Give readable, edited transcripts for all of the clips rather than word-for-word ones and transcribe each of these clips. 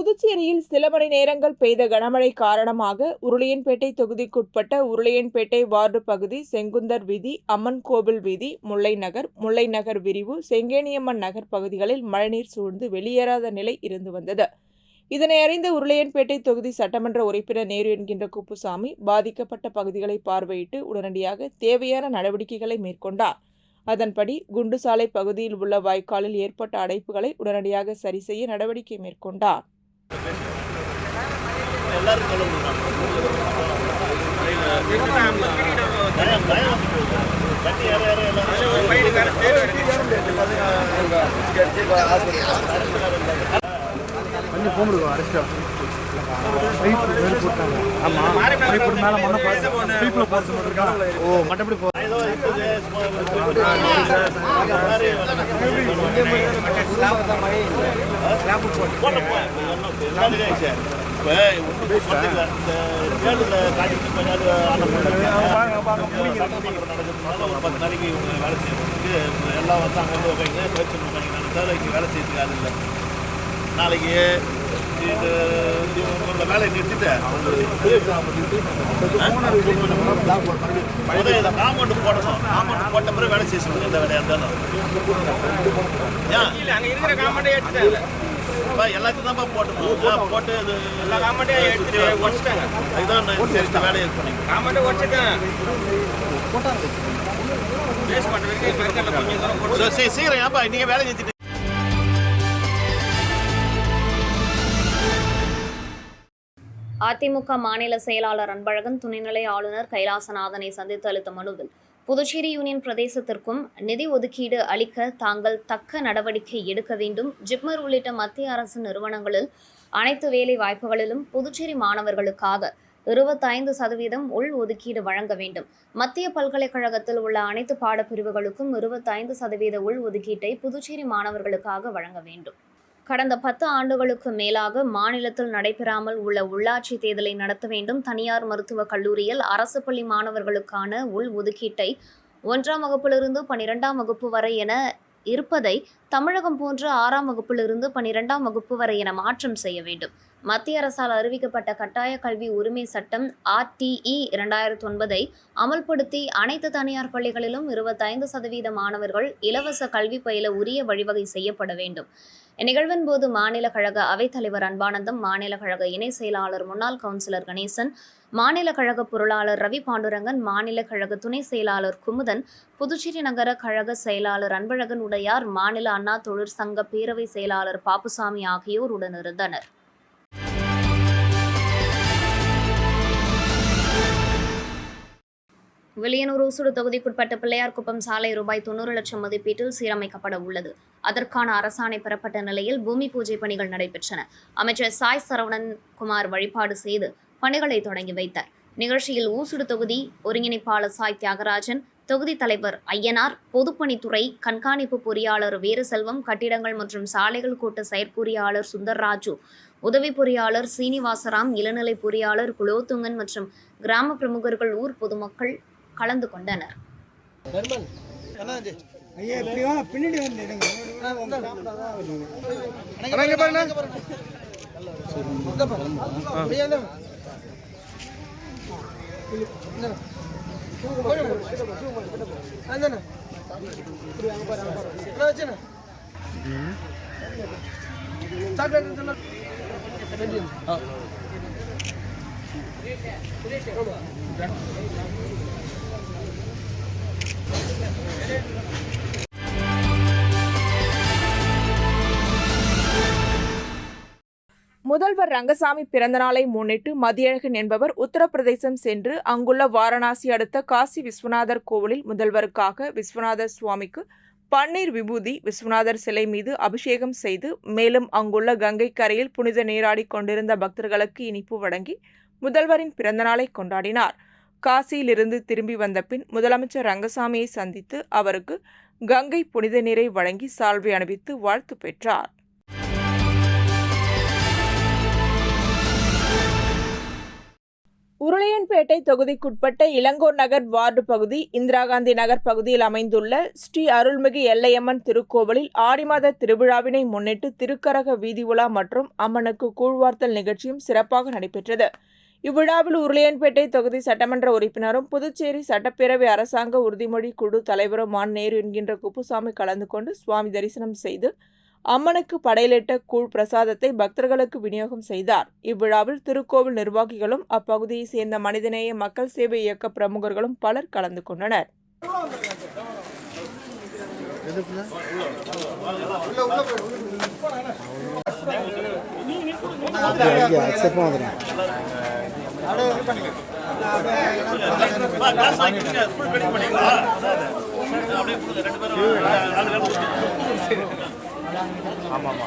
புதுச்சேரியில் சில மணி நேரங்கள் பெய்த கனமழை காரணமாக உருளையன்பேட்டை தொகுதிக்குட்பட்ட உருளையன்பேட்டை வார்டு பகுதி, செங்குந்தர் வீதி, அம்மன் கோவில் வீதி, முல்லை நகர் விரிவு, செங்கேனியம்மன் நகர் பகுதிகளில் மழைநீர் சூழ்ந்து வெளியேறாத நிலை இருந்து வந்தது. இதனை அறிந்த உருளையன்பேட்டை தொகுதி சட்டமன்ற உறுப்பினர் நேரு என்கின்ற குப்புசாமி பாதிக்கப்பட்ட பகுதிகளை பார்வையிட்டு உடனடியாக தேவையான நடவடிக்கைகளை மேற்கொண்டார். அதன்படி குண்டுசாலை பகுதியில் உள்ள வாய்க்காலில் ஏற்பட்ட அடைப்புகளை உடனடியாக சரி செய்ய நடவடிக்கை மேற்கொண்டார். நாளைக்கு வேலையை நிறுத்திட்டு காம்பவுண்டு போடணும். காம்பவுண்டு போட்ட பிறகு வேலை செய்ய சொல்லுங்க. எந்த வேலையாக இருந்தாலும் எல்லாத்தையும் தான் போட்டணும். போட்டு எல்லா காம்பவுண்டையும் உடச்சிட்டாங்க. அதுதான் சரி வேலையை பண்ணிங்க. காம்பவுண்டை உடச்சிட்டேன். சீக்கிரம் ஏன்பா நீங்க வேலை நிறுத்திட்டு. அதிமுக மாநில செயலாளர் அன்பழகன் துணைநிலை ஆளுநர் கைலாசநாதனை சந்தித்து அளித்த மனுவில் புதுச்சேரி யூனியன் பிரதேசத்திற்கும் நிதி ஒதுக்கீடு அளிக்க தாங்கள் தக்க நடவடிக்கை எடுக்க வேண்டும். ஜிப்மர் உள்ளிட்ட மத்திய அரசு நிறுவனங்களில் அனைத்து வேலை வாய்ப்புகளிலும் புதுச்சேரி மாணவர்களுக்காக 25% உள் ஒதுக்கீடு வழங்க வேண்டும். மத்திய பல்கலைக்கழகத்தில் உள்ள அனைத்து பாடப்பிரிவுகளுக்கும் 25% உள் ஒதுக்கீட்டை புதுச்சேரி மாணவர்களுக்காக வழங்க வேண்டும். கடந்த 10 ஆண்டுகளுக்கு மேலாக மாநிலத்தில் நடைபெறாமல் உள்ள உள்ளாட்சி தேர்தலை நடத்த வேண்டும். தனியார் மருத்துவக் கல்லூரியில் அரசு பள்ளி மாணவர்களுக்கான உள் ஒதுக்கீட்டை 1ஆம் வகுப்பிலிருந்து 12ஆம் வகுப்பு வரை என இருப்பதை தமிழகம் போன்ற 6ஆம் வகுப்பிலிருந்து 12ஆம் வகுப்பு வரை என மாற்றம் செய்ய வேண்டும். மத்திய அரசால் அறிவிக்கப்பட்ட கட்டாய கல்வி உரிமை சட்டம் RTE 2009 அமல்படுத்தி அனைத்து தனியார் பள்ளிகளிலும் 25% மாணவர்கள் இலவச கல்வி பயில உரிய வழிவகை செய்யப்பட வேண்டும். இந்நிகழ்வின் போது மாநில கழக அவைத்தலைவர் அன்பானந்தம், மாநில கழக இணை செயலாளர் முன்னாள் கவுன்சிலர் கணேசன், மாநில கழக பொருளாளர் ரவி பாண்டுரங்கன், மாநில கழக துணை செயலாளர் குமுதன், புதுச்சேரி நகர கழக செயலாளர் அன்பழகன் உடையார், மாநில அண்ணா தொழிற்சங்க பேரவை செயலாளர் பாப்புசாமி ஆகியோர் உடனிருந்தனர். வில்லியனூர் ஊசுடு தொகுதிக்குட்பட்ட பிள்ளையார்குப்பம் சாலை ₹90 லட்சம் மதிப்பீட்டில் சீரமைக்கப்பட உள்ளது. அதற்கான அரசாணை பெறப்பட்ட நிலையில் பூமி பூஜை பணிகள் நடைபெற்றன. அமைச்சர் சாய் சரவணன் குமார் வழிபாடு செய்து பணிகளை தொடங்கி வைத்தார். நிகழ்ச்சியில் ஊசுடு தொகுதி ஒருங்கிணைப்பாளர் சாய் தியாகராஜன், தொகுதி தலைவர் ஐயனார், பொதுப்பணித்துறை கண்காணிப்பு பொறியாளர் வீரசெல்வம், கட்டிடங்கள் மற்றும் சாலைகள் கோட்ட செயற்பொறியாளர் சுந்தர்ராஜு, உதவி பொறியாளர் சீனிவாசராம், இளநிலை பொறியாளர் குலோத்துங்கன் மற்றும் கிராம பிரமுகர்கள், ஊர் பொதுமக்கள் கலந்து கொண்டனர். முதல்வர் ரங்கசாமி பிறந்தநாளை முன்னிட்டு மதியழகன் என்பவர் உத்தரப்பிரதேசம் சென்று அங்குள்ள வாரணாசி அடுத்த காசி விஸ்வநாதர் கோவிலில் முதல்வருக்காக விஸ்வநாதர் சுவாமிக்கு பன்னீர் விபூதி விஸ்வநாதர் சிலை மீது அபிஷேகம் செய்து, மேலும் அங்குள்ள கங்கை கரையில் புனித நீராடி கொண்டிருந்த பக்தர்களுக்கு இனிப்பு வழங்கி முதல்வரின் பிறந்தநாளை கொண்டாடினார். காசியிலிருந்து திரும்பி வந்த பின் முதலமைச்சர் ரங்கசாமியை சந்தித்து அவருக்கு கங்கை புனித நீரை வழங்கி சால்வை அணிவித்து வாழ்த்து பெற்றார். உருளையன்பேட்டை தொகுதிக்குட்பட்ட இளங்கோர் நகர் வார்டு பகுதி இந்திரா காந்தி நகர் பகுதியில் அமைந்துள்ள ஸ்ரீ அருள்மிகு எல்லையம்மன் திருக்கோவிலில் ஆடி மாத திருவிழாவினை முன்னிட்டு திருக்கரக வீதி உலா மற்றும் அம்மனுக்கு கூழ்வார்த்தல் நிகழ்ச்சியும் சிறப்பாக நடைபெற்றது. இவ்விழாவில் உருளையன்பேட்டை தொகுதி சட்டமன்ற உறுப்பினரும் புதுச்சேரி சட்டப்பேரவை அரசாங்க உறுதிமொழி குழு தலைவருமான நேரு என்கின்ற குப்புசாமி கலந்து கொண்டு சுவாமி தரிசனம் செய்து அம்மனுக்கு படையலிட்ட கூழ் பிரசாதத்தை பக்தர்களுக்கு விநியோகம் செய்தார். இவ்விழாவில் திருக்கோவில் நிர்வாகிகளும் அப்பகுதியை சேர்ந்த மனிதநேய மக்கள் சேவை இயக்க பிரமுகர்களும் பலர் கலந்து கொண்டனர். ஆமாம்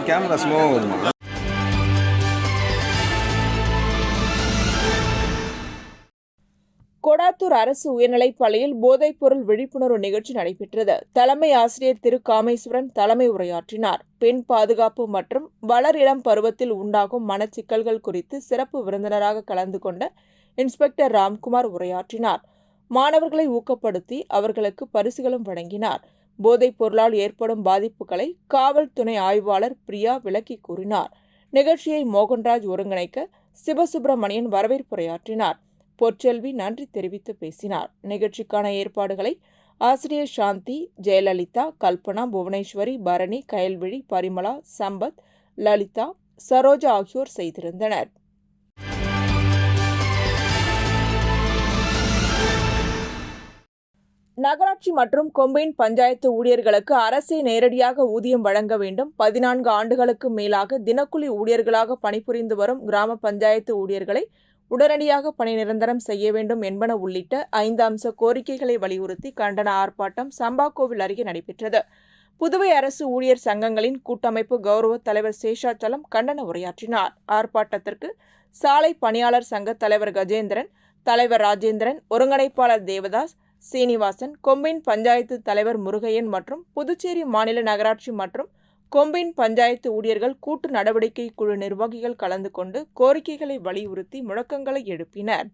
கேமரா ஸ்லோவாக வருமா? கொடாத்தூர் அரசு உயர்நிலைப் பள்ளியில் போதைப்பொருள் விழிப்புணர்வு நிகழ்ச்சி நடைபெற்றது. தலைமை ஆசிரியர் திரு காமேஸ்வரன் தலைமை உரையாற்றினார். பெண் பாதுகாப்பு மற்றும் வளர் இளம் பருவத்தில் உண்டாகும் மனச்சிக்கல்கள் குறித்து சிறப்பு விருந்தினராக கலந்து கொண்ட இன்ஸ்பெக்டர் ராம்குமார் உரையாற்றினார். மாணவர்களை ஊக்கப்படுத்தி அவர்களுக்கு பரிசுகளும் வழங்கினார். போதைப் பொருளால் ஏற்படும் பாதிப்புகளை காவல் துணை ஆய்வாளர் பிரியா விளக்கி கூறினார். நிகழ்ச்சியை மோகன்ராஜ் ஒருங்கிணைக்க சிவசுப்பிரமணியன் வரவேற்புரையாற்றினார். பொற்செல்வி நன்றி தெரிவித்து பேசினார். நிகழ்ச்சிக்கான ஏற்பாடுகளை ஆசிரியர் சாந்தி, ஜெயலலிதா, கல்பனா, புவனேஸ்வரி, பரணி, கயல்விழி, பரிமளா, சம்பத், லலிதா, சரோஜா ஆகியோர் செய்திருந்தனர். நகராட்சி மற்றும் கொம்பைன் பஞ்சாயத்து ஊழியர்களுக்கு அரசே நேரடியாக ஊதியம் வழங்க வேண்டும். 14 ஆண்டுகளுக்கு மேலாக தினக்கூலி ஊழியர்களாக பணிபுரிந்து வரும் கிராம பஞ்சாயத்து ஊழியர்களை உடனடியாக பணி நிரந்தரம் செய்ய வேண்டும் என்பன உள்ளிட்ட 5 அம்ச கோரிக்கைகளை வலியுறுத்தி கண்டன ஆர்ப்பாட்டம் சம்பாகோவில் அருகே நடைபெற்றது. புதுவை அரசு ஊழியர் சங்கங்களின் கூட்டமைப்பு கௌரவ தலைவர் சேஷாச்சலம் கண்டன உரையாற்றினார். ஆர்ப்பாட்டத்திற்கு சாலை பணியாளர் சங்க தலைவர் கஜேந்திரன், தலைவர் ராஜேந்திரன், ஒருங்கிணைப்பாளர் தேவதாஸ், சீனிவாசன், கொம்பைன் பஞ்சாயத்து தலைவர் முருகையன் மற்றும் புதுச்சேரி மாநில நகராட்சி மற்றும் கொம்பைன் பஞ்சாயத்து ஊழியர்கள் கூட்டு நடவடிக்கை குழு நிர்வாகிகள் கலந்து கொண்டு கோரிக்கைகளை வலியுறுத்தி முழக்கங்களை எழுப்பினர்.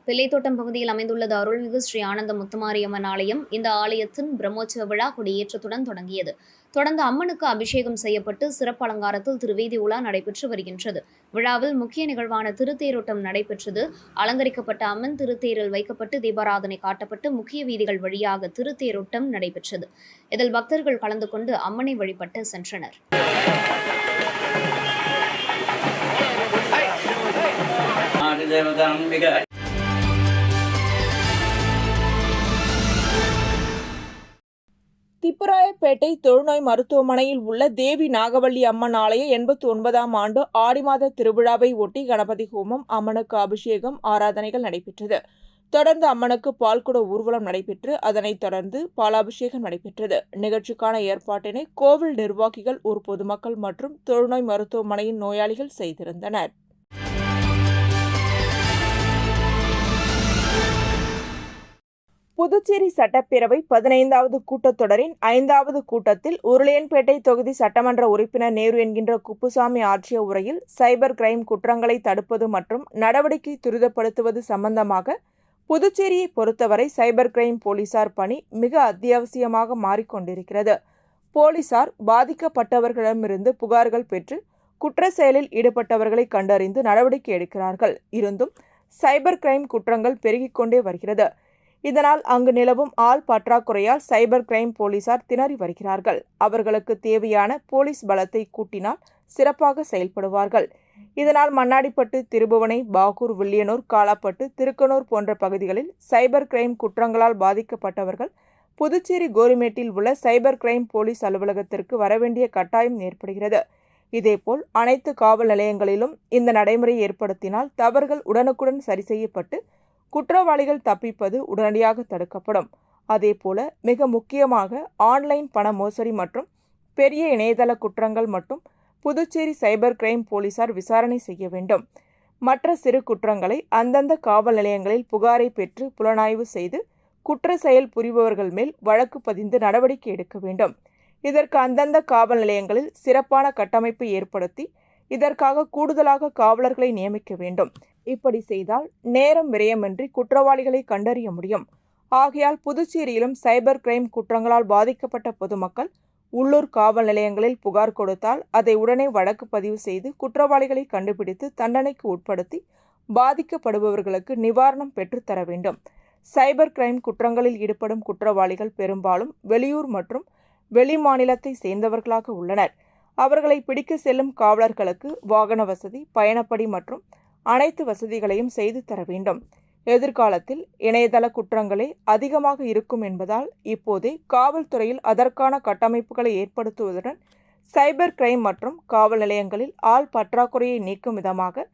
பிள்ளைத்தோட்டம் பகுதியில் அமைந்துள்ளது அருள்மிகு ஸ்ரீ ஆனந்த முத்துமாரியம்மன் ஆலயம். இந்த ஆலயத்தின் பிரம்மோற்சவ விழா கொடியேற்றத்துடன் தொடங்கியது. தொடர்ந்து அம்மனுக்கு அபிஷேகம் செய்யப்பட்டு சிறப்பு அலங்காரத்தில் திருவீதி உலா நடைபெற்று வருகின்றது. விழாவில் முக்கிய நிகழ்வான திருத்தேரோட்டம் நடைபெற்றது. அலங்கரிக்கப்பட்ட அம்மன் திருத்தேரில் வைக்கப்பட்டு தீபாராதனை காட்டப்பட்டு முக்கிய வீதிகள் வழியாக திருத்தேரோட்டம் நடைபெற்றது. இதில் பக்தர்கள் கலந்து கொண்டு அம்மனை வழிபட்டு சென்றனர். திப்புராயப்பேட்டை தொழுநோய் மருத்துவமனையில் உள்ள தேவி நாகவள்ளி அம்மன் ஆலய 89ஆம் ஆண்டு ஆடி மாத திருவிழாவை ஒட்டி கணபதி ஹோமம், அம்மனுக்கு அபிஷேகம், ஆராதனைகள் நடைபெற்றது. தொடர்ந்து அம்மனுக்கு பால்குட ஊர்வலம் நடைபெற்று அதனைத் தொடர்ந்து பாலாபிஷேகம் நடைபெற்றது. நிகழ்ச்சிக்கான ஏற்பாட்டினை கோவில் நிர்வாகிகள், ஊர் பொதுமக்கள் மற்றும் தொழுநோய் மருத்துவமனையின் நோயாளிகள் செய்திருந்தனர். புதுச்சேரி சட்டப்பேரவை 15வது கூட்டத்தொடரின் 5வது கூட்டத்தில் உருளையன்பேட்டை தொகுதி சட்டமன்ற உறுப்பினர் நேரு என்கின்ற குப்புசாமி ஆற்றிய உரையில் சைபர் கிரைம் குற்றங்களை தடுப்பது மற்றும் நடவடிக்கை துரிதப்படுத்துவது சம்பந்தமாக புதுச்சேரியை பொறுத்தவரை சைபர் கிரைம் போலீசார் பணி மிக அத்தியாவசியமாக மாறிக்கொண்டிருக்கிறது. போலீசார் பாதிக்கப்பட்டவர்களிடமிருந்து புகார்கள் பெற்று குற்ற செயலில் ஈடுபட்டவர்களை கண்டறிந்து நடவடிக்கை எடுக்கிறார்கள். இருந்தும் சைபர் கிரைம் குற்றங்கள் பெருகிக் கொண்டே வருகிறது. இதனால் அங்கு நிலவும் ஆள் பற்றாக்குறையால் சைபர் கிரைம் போலீசார் திணறி வருகிறார்கள். அவர்களுக்கு தேவையான போலீஸ் பலத்தை கூட்டினால் சிறப்பாக செயல்படுவார்கள். இதனால் மண்ணாடிப்பட்டு, திருபுவனை, பாகூர், வில்லியனூர், காலாப்பட்டு, திருக்கனூர் போன்ற பகுதிகளில் சைபர் கிரைம் குற்றங்களால் பாதிக்கப்பட்டவர்கள் புதுச்சேரி கோரிமேட்டில் உள்ள சைபர் கிரைம் போலீஸ் அலுவலகத்திற்கு வரவேண்டிய கட்டாயம் ஏற்படுகிறது. இதேபோல் அனைத்து காவல் நிலையங்களிலும் இந்த நடைமுறை ஏற்படுத்தினால் தவறுகள் உடனுக்குடன் சரி செய்யப்பட்டு குற்றவாளிகள் தப்பிப்பது உடனடியாக தடுக்கப்படும். அதேபோல மிக முக்கியமாக ஆன்லைன் பண மோசடி மற்றும் பெரிய இணையதள குற்றங்கள் மற்றும் புதுச்சேரி சைபர் கிரைம் போலீசார் விசாரணை செய்ய வேண்டும். மற்ற சிறு குற்றங்களை அந்தந்த காவல் நிலையங்களில் புகாரை பெற்று புலனாய்வு செய்து குற்ற செயல் புரிபவர்கள் மேல் வழக்கு பதிந்து நடவடிக்கை எடுக்க வேண்டும். இதற்கு அந்தந்த காவல் நிலையங்களில் சிறப்பான கட்டமைப்பை ஏற்படுத்தி இதற்காக கூடுதலாக காவலர்களை நியமிக்க வேண்டும். இப்படி செய்தால் நேரம் விரயமின்றி குற்றவாளிகளை கண்டறிய முடியும். ஆகையால் புதுச்சேரியிலும் சைபர் கிரைம் குற்றங்களால் பாதிக்கப்பட்ட பொதுமக்கள் உள்ளூர் காவல் நிலையங்களில் புகார் கொடுத்தால் அதை உடனே வழக்கு பதிவு செய்து குற்றவாளிகளை கண்டுபிடித்து தண்டனைக்கு உட்படுத்தி பாதிக்கப்படுபவர்களுக்கு நிவாரணம் பெற்றுத்தர வேண்டும். சைபர் கிரைம் குற்றங்களில் ஈடுபடும் குற்றவாளிகள் பெரும்பாலும் வெளியூர் மற்றும் வெளி மாநிலத்தை சேர்ந்தவர்களாக உள்ளனர். அவர்களை பிடிக்க செல்லும் காவலர்களுக்கு வாகன வசதி, பயணப்படி மற்றும் அனைத்து வசதிகளையும் செய்து தர வேண்டும். எதிர்காலத்தில் இணையதள குற்றங்களே அதிகமாக இருக்கும் என்பதால் இப்போதே காவல்துறையில் அதற்கான கட்டமைப்புகளை ஏற்படுத்துவதுடன் சைபர் கிரைம் மற்றும் காவல் நிலையங்களில் ஆள் பற்றாக்குறையை நீக்கும் விதமாக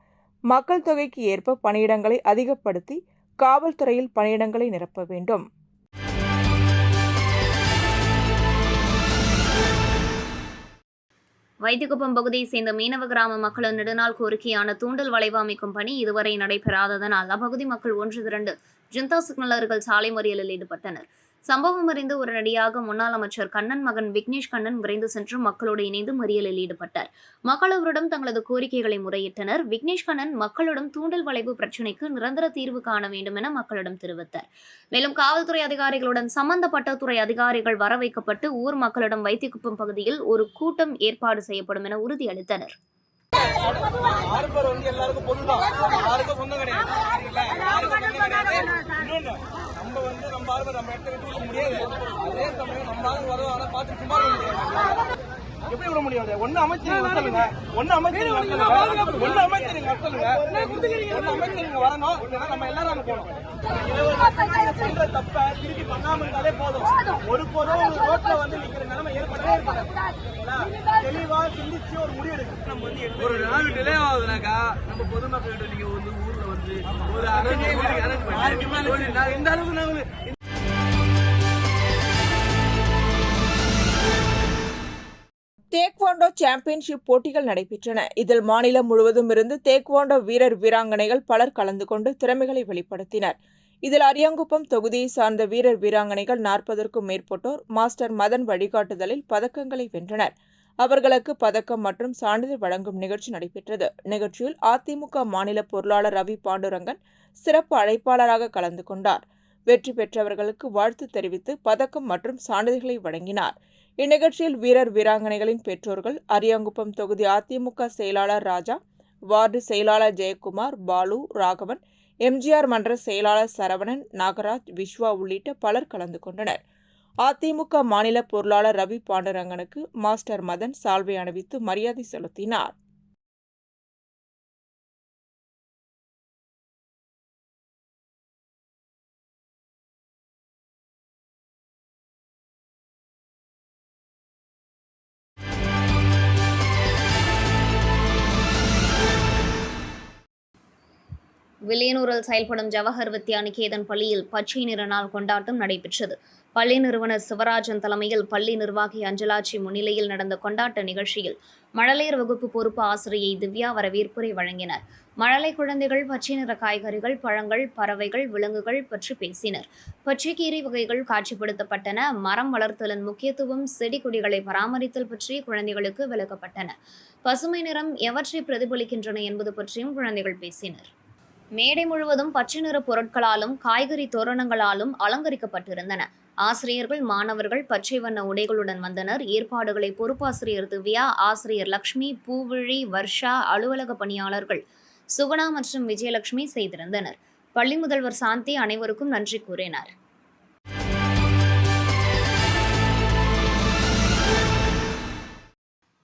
மக்கள் தொகைக்கு ஏற்ப பணியிடங்களை அதிகப்படுத்தி காவல்துறையில் பணியிடங்களை நிரப்ப வேண்டும். வைத்தியகுப்பம் பகுதியை சேர்ந்த மீனவ கிராம மக்களின் நெடுநாள் கோரிக்கையான தூண்டல் வளைவு அமைக்கும் பணி இதுவரை நடைபெறாததனால் அப்பகுதி மக்கள் ஒன்று திரண்டு ஜுந்தா சிக்னல் அருகில் சாலை மறியலில் ஈடுபட்டனர். சம்பவம் அறிந்து உடனடியாக முன்னாள் அமைச்சர் கண்ணன் மகன் விக்னேஷ் கண்ணன் விரைந்து சென்று மக்களோடு இணைந்து மறியலில் ஈடுபட்டார். மக்கள் அவரிடம் தங்களது கோரிக்கைகளை முறையிட்டனர். விக்னேஷ் கண்ணன் மக்களிடம் தூண்டல் வளைவு பிரச்சினைக்கு நிரந்தர தீர்வு காண வேண்டும் என மக்களிடம் தெரிவித்தார். மேலும் காவல்துறை அதிகாரிகளுடன் சம்பந்தப்பட்ட துறை அதிகாரிகள் வர வைக்கப்பட்டு ஊர் மக்களிடம் வைத்தியகுப்பம் பகுதியில் ஒரு கூட்டம் ஏற்பாடு செய்யப்படும் என உறுதியளித்தனர். எப்படி விட முடியாது? ஒன்னு அமைச்சர் சொல்லுங்க, ஒன்னு அமைச்சர் வரணும், நம்ம எல்லாரும் போனோம். தப்ப திருப்பி பண்ணாம இருந்தாலே போதும். ஒரு போதும் ரோட்ல வந்து நிக்கிற நிலைமை ஏற்படவே தெளிவா சிந்திச்சு ஒரு முடிவு எடுக்கணும். ஒரு நாள் டிலே ஆகுதுனாக்கா நம்ம பொதுமக்கள் நீங்க வந்து ஊர்ல வந்து ஒரு இந்த அளவுக்கு தேக்வாண்டோ சாம்பியன்ஷிப் போட்டிகள் நடைபெற்றன. இதில் மாநிலம் முழுவதும் இருந்து தேக்வாண்டோ வீரர் வீராங்கனைகள் பலர் கலந்து கொண்டு திறமைகளை வெளிப்படுத்தினர். இதில் அரியாங்குப்பம் தொகுதியை சார்ந்த வீரர் வீராங்கனைகள் 40க்கும் மேற்பட்டோர் மாஸ்டர் மதன் வழிகாட்டுதலில் பதக்கங்களை வென்றனர். அவர்களுக்கு பதக்கம் மற்றும் சான்றிதழ் வழங்கும் நிகழ்ச்சி நடைபெற்றது. நிகழ்ச்சியில் அதிமுக மாநில பொருளாளர் ரவி பாண்டுரங்கன் சிறப்பு அழைப்பாளராக கலந்து கொண்டார். வெற்றி பெற்றவர்களுக்கு வாழ்த்து தெரிவித்து பதக்கம் மற்றும் சான்றிதழ்களை வழங்கினார். இந்நிகழ்ச்சியில் வீரர் வீராங்கனைகளின் பெற்றோர்கள், அரியாங்குப்பம் தொகுதி அதிமுக செயலாளர் ராஜா, வார்டு செயலாளர் ஜெயக்குமார், பாலு, ராகவன், எம்ஜிஆர் மன்ற செயலாளர் சரவணன், நாகராஜ், விஸ்வா உள்ளிட்ட பலர் கலந்து கொண்டனர். அதிமுக மாநில பொருளாளர் ரவி பாண்டுரங்கனுக்கு மாஸ்டர் மதன் சால்வை அணிவித்து மரியாதை செலுத்தினார். வில்லியனூரில் செயல்படும் ஜவஹர் வித்யா நிகேதன் பள்ளியில் பச்சை நிற நாள் கொண்டாட்டம் நடைபெற்றது. பள்ளி நிறுவனர் சிவராஜன் தலைமையில் பள்ளி நிர்வாகி அஞ்சலாட்சி முன்னிலையில் நடந்த கொண்டாட்ட நிகழ்ச்சியில் மழலையர் வகுப்பு பொறுப்பு ஆசிரியை திவ்யா வரவேற்புரை வழங்கினர். மழலை குழந்தைகள் பச்சை நிற காய்கறிகள், பழங்கள், பறவைகள், விலங்குகள் பற்றி பேசினர். பச்சை கீரை வகைகள் காட்சிப்படுத்தப்பட்டன. மரம் வளர்த்தலின் முக்கியத்துவம், செடி கொடிகளை பராமரித்தல் பற்றி குழந்தைகளுக்கு விளக்கப்பட்டன. பசுமை நிறம் எவற்றை பிரதிபலிக்கின்றன என்பது பற்றியும் குழந்தைகள் பேசினர். மேடை முழுவதும் பச்சை நிற பொருட்களாலும் காய்கறி தோரணங்களாலும் அலங்கரிக்கப்பட்டிருந்தன. ஆசிரியர்கள், மாணவர்கள் பச்சை வண்ண உடைகளுடன் வந்தனர். ஏற்பாடுகளை பொறுப்பாசிரியர் திவ்யா, ஆசிரியர் லக்ஷ்மி, பூவிழி, வர்ஷா, அலுவலக பணியாளர்கள் சுகுணா மற்றும் விஜயலட்சுமி செய்திருந்தனர். பள்ளி முதல்வர் சாந்தி அனைவருக்கும் நன்றி கூறினார்.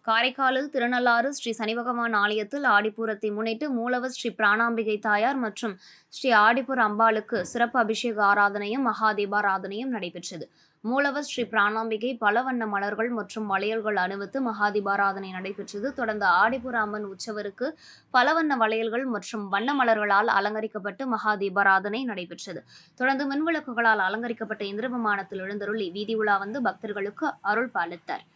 காரைக்காலில் திருநள்ளாறு ஸ்ரீ சனிபகவான் ஆலயத்தில் ஆடிப்பூரத்தை முன்னிட்டு மூலவர் ஸ்ரீ பிராணாம்பிகை தாயார் மற்றும் ஸ்ரீ ஆடிப்பூர் அம்பாளுக்கு சிறப்பு அபிஷேக ஆராதனையும் மகா தீபாராதனையும் நடைபெற்றது. மூலவர் ஸ்ரீ பிராணாம்பிகை பல வண்ண மலர்கள் மற்றும் வளையல்கள் அணிவித்து மகா தீபாராதனை நடைபெற்றது. தொடர்ந்து ஆடிப்பூர் அம்மன் உற்சவருக்கு பல வண்ண வளையல்கள் மற்றும் வண்ண மலர்களால் அலங்கரிக்கப்பட்டு மகா தீபாராதனை நடைபெற்றது. தொடர்ந்து மின்விளக்குகளால் அலங்கரிக்கப்பட்ட இந்திர விமானத்தில் எழுந்தருளி வீதி உலா வந்து பக்தர்களுக்கு அருள் பாலித்தார்.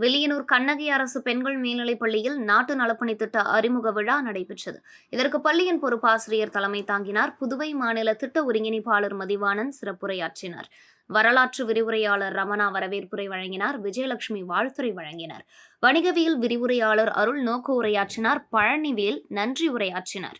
வில்லியனூர் கண்ணகி அரசு பெண்கள் மேல்நிலைப் பள்ளியில் நாட்டு நலப்பணித் திட்ட அறிமுக விழா நடைபெற்றது. இதற்கு பள்ளியின் பொறுப்பாசிரியர் தலைமை தாங்கினார். புதுவை மாநில திட்ட ஒருங்கிணைப்பாளர் மதிவாணன் சிறப்புரையாற்றினார். வரலாற்று விரிவுரையாளர் ரமணா வரவேற்புரை வழங்கினார். விஜயலட்சுமி வாழ்த்துரை வழங்கினார். வணிகவியல் விரிவுரையாளர் அருள் நோக்கு உரையாற்றினார். பழனிவேல் நன்றி உரையாற்றினார்.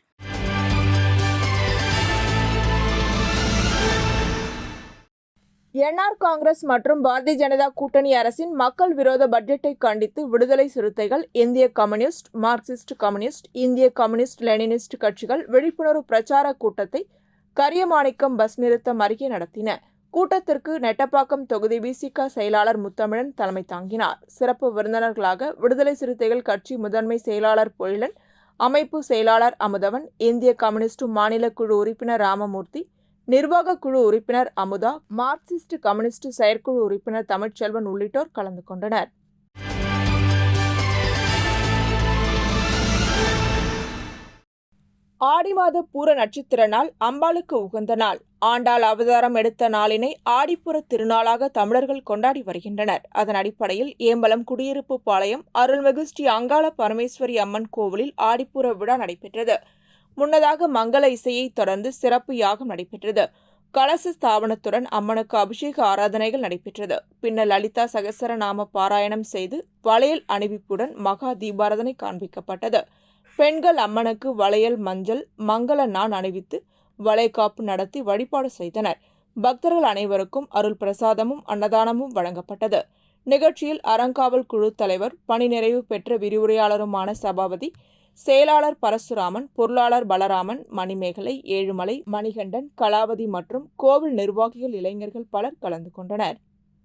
என்ஆர் காங்கிரஸ் மற்றும் பாரதிய ஜனதா கூட்டணி அரசின் மக்கள் விரோத பட்ஜெட்டை கண்டித்து விடுதலை சிறுத்தைகள், இந்திய கம்யூனிஸ்ட், மார்க்சிஸ்ட் கம்யூனிஸ்ட், இந்திய கம்யூனிஸ்ட் லெனினிஸ்ட் கட்சிகள் விழிப்புணர்வு பிரச்சார கூட்டத்தை கரியமாணிக்கம் பஸ் நிறுத்தம் அருகே நடத்தின. கூட்டத்திற்கு நெட்டப்பாக்கம் தொகுதி விசிக செயலாளர் முத்தமிழன் தலைமை தாங்கினார். சிறப்பு விருந்தினர்களாக விடுதலை சிறுத்தைகள் கட்சி முதன்மை செயலாளர் பொழிலன், அமைப்பு செயலாளர் அமுதவன், இந்திய கம்யூனிஸ்ட் மாநில குழு உறுப்பினர் ராமமூர்த்தி, நிர்வாக குழு உறுப்பினர் அமுதா, மார்க்சிஸ்ட் கம்யூனிஸ்ட் செயற்குழு உறுப்பினர் தமிழ்ச்செல்வன் உள்ளிட்டோர் கலந்து கொண்டனர். ஆடி மாத பூர நட்சத்திர நாள் அம்பாளுக்கு உகந்த நாள். ஆண்டாள் அவதாரம் எடுத்த நாளினை ஆடிப்புற திருநாளாக தமிழர்கள் கொண்டாடி வருகின்றனர். அதன் அடிப்படையில் ஏம்பலம் குடியிருப்பு பாளையம் அருள்மிகு ஸ்ரீ அங்காள பரமேஸ்வரி அம்மன் கோவிலில் ஆடிப்புற விழா நடைபெற்றது. முன்னதாக மங்கள இசையை தொடர்ந்து சிறப்பு யாகம் நடைபெற்றது. கலச ஸ்தாபனத்துடன் அம்மனுக்கு அபிஷேக ஆராதனைகள் நடைபெற்றது. பின்னர் லலிதா சகசரநாம பாராயணம் செய்து வளையல் அணிவிப்புடன் மகா தீபாராதனை காண்பிக்கப்பட்டது. பெண்கள் அம்மனுக்கு வளையல், மஞ்சள், மங்கள நான் அணிவித்து வளைகாப்பு நடத்தி வழிபாடு செய்தனர். பக்தர்கள் அனைவருக்கும் அருள் பிரசாதமும் அன்னதானமும் வழங்கப்பட்டது. நிகழ்ச்சியில் அறங்காவல் குழு தலைவர், பணி நிறைவு பெற்ற விரிவுரையாளருமான சபாபதி, செயலாளர் பரசுராமன், பொருளாளர் பலராமன், மணிமேகலை, ஏழுமலை, மணிகண்டன், கலாவதி மற்றும் கோவில் நிர்வாகிகள், இளைஞர்கள் பலர் கலந்து கொண்டனர்.